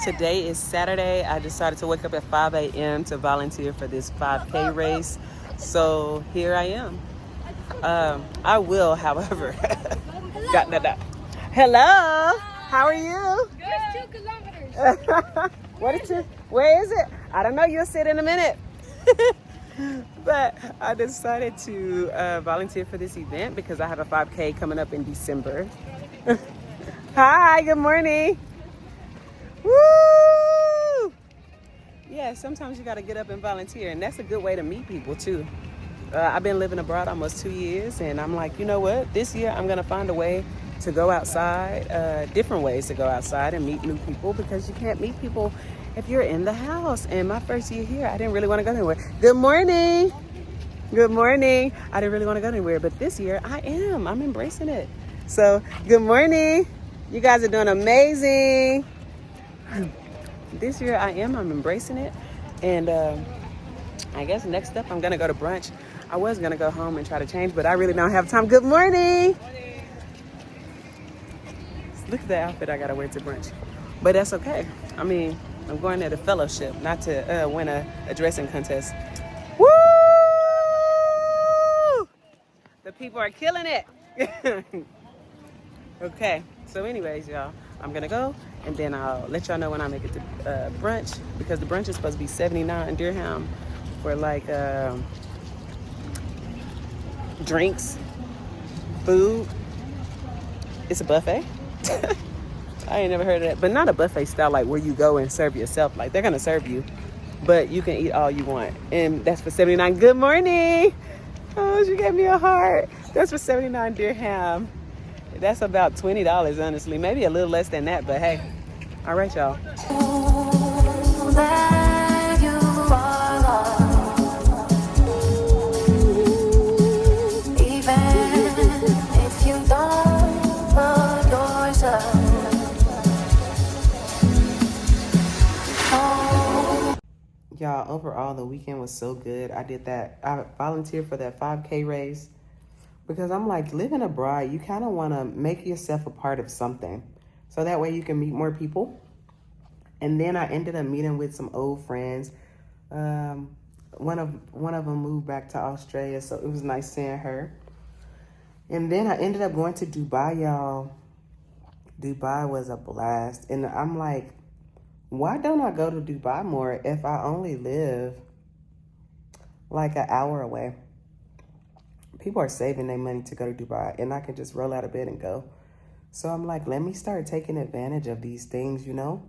Today is Saturday. I decided to wake up at 5 a.m. to volunteer for this 5K race. So here I am. I will, however, Hello. How are you? Good. 2 kilometers. Where is it? I don't know. You'll see it in a minute. But I decided to volunteer for this event because I have a 5K coming up in December. Hi, good morning. Woo! Yeah, sometimes you got to get up and volunteer, and that's a good way to meet people too. I've been living abroad almost 2 years, and I'm like, you know what? This year I'm gonna find a way to go outside, different ways to go outside and meet new people, because you can't meet people if you're in the house. And my first year here, I didn't really want to go anywhere. Good morning. Good morning. I didn't really want to go anywhere, but this year I am. I'm embracing it. So, good morning. You guys are doing amazing. This year I'm embracing it. And I guess next up I'm gonna go to brunch. I was gonna go home and try to change, but I really don't have time. Good morning. Look at the outfit I gotta wear to brunch. But that's okay. I mean, I'm going there to fellowship, not to win a dressing contest. Woo! The people are killing it. Okay, so anyways, y'all, I'm gonna go, and then I'll let y'all know when I make it to brunch, because the brunch is supposed to be 79 dirham for like drinks, food. It's a buffet. I ain't never heard of that, but not a buffet style like where you go and serve yourself. Like, they're gonna serve you, but you can eat all you want, and that's for 79. Good morning. Oh, she gave me a heart. That's for 79 dirham. That's about $20, honestly. Maybe a little less than that, but hey. All right, y'all. Y'all, overall, the weekend was so good. I volunteered for that 5K race because I'm like, living abroad, you kind of want to make yourself a part of something, so that way you can meet more people. And then I ended up meeting with some old friends. One of them moved back to Australia, so it was nice seeing her. And then I ended up going to Dubai, y'all. Dubai was a blast. And I'm like, why don't I go to Dubai more if I only live like an hour away? People are saving their money to go to Dubai, and I can just roll out of bed and go. So I'm like, let me start taking advantage of these things, you know?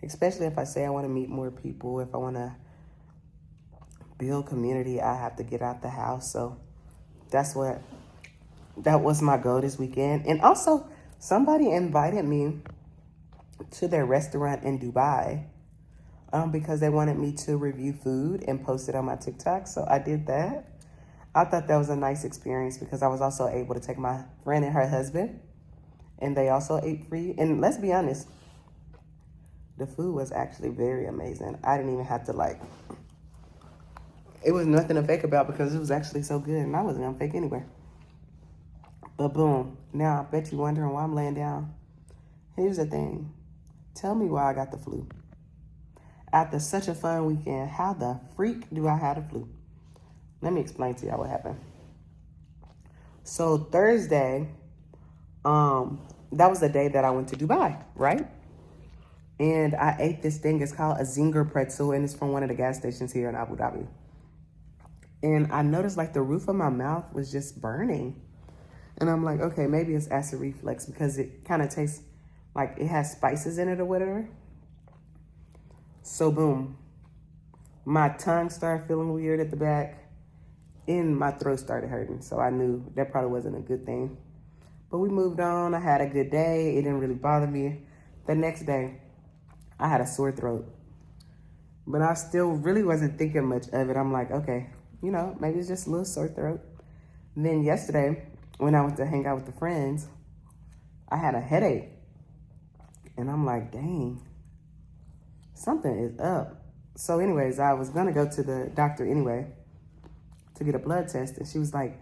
Especially if I say I want to meet more people, if I want to build community, I have to get out the house. So that was my goal this weekend. And also, somebody invited me to their restaurant in Dubai because they wanted me to review food and post it on my TikTok. So I did that. I thought that was a nice experience because I was also able to take my friend and her husband, and they also ate free. And let's be honest, the food was actually very amazing. I didn't even have to it was nothing to fake about because it was actually so good, and I wasn't gonna fake anyway. But boom, now I bet you're wondering why I'm laying down. Here's the thing. Tell me why I got the flu. After such a fun weekend, how the freak do I have the flu? Let me explain to y'all what happened. So Thursday, that was the day that I went to Dubai, right? And I ate this thing. It's called a zinger pretzel, and it's from one of the gas stations here in Abu Dhabi. And I noticed like the roof of my mouth was just burning. And I'm like, okay, maybe it's acid reflux because it kind of tastes like it has spices in it or whatever. So boom, my tongue started feeling weird at the back, and my throat started hurting. So I knew that probably wasn't a good thing. But we moved on. I had a good day. It didn't really bother me. The next day, I had a sore throat. But I still really wasn't thinking much of it. I'm like, okay, you know, maybe it's just a little sore throat. And then yesterday, when I went to hang out with the friends, I had a headache. And I'm like, dang, something is up. So anyways, I was gonna go to the doctor anyway to get a blood test. And she was like,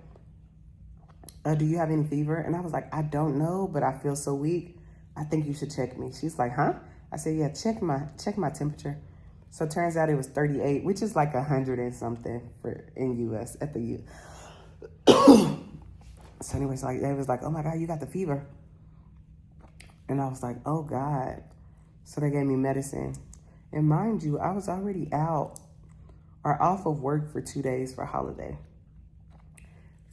do you have any fever? And I was like, I don't know, but I feel so weak. I think you should check me. She's like, huh? I said, yeah, check my temperature. So it turns out it was 38, which is like 100 and something in US at the U. So anyways, like they was like, oh my God, you got the fever. And I was like, oh God. So they gave me medicine. And mind you, I was already out or off of work for 2 days for holiday.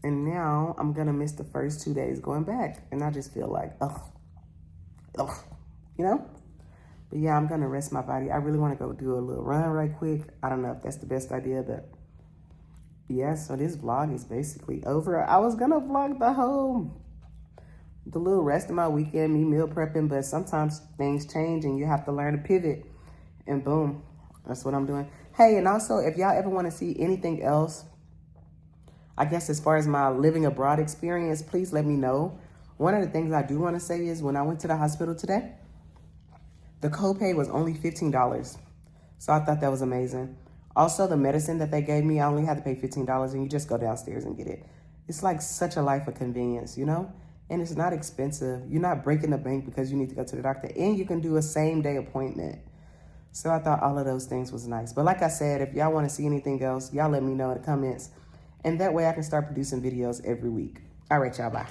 And now I'm gonna miss the first 2 days going back. And I just feel like, ugh, you know? But yeah, I'm gonna rest my body. I really wanna go do a little run right quick. I don't know if that's the best idea, but yeah, so this vlog is basically over. I was gonna vlog the little rest of my weekend, me meal prepping, but sometimes things change and you have to learn to pivot. And boom, that's what I'm doing. Hey, and also if y'all ever wanna see anything else, I guess as far as my living abroad experience, please let me know. One of the things I do wanna say is when I went to the hospital today, the copay was only $15. So I thought that was amazing. Also, the medicine that they gave me, I only had to pay $15 and you just go downstairs and get it. It's like such a life of convenience, you know? And it's not expensive. You're not breaking the bank because you need to go to the doctor. And you can do a same day appointment. So I thought all of those things was nice. But like I said, if y'all want to see anything else, y'all let me know in the comments. And that way I can start producing videos every week. All right, y'all, bye.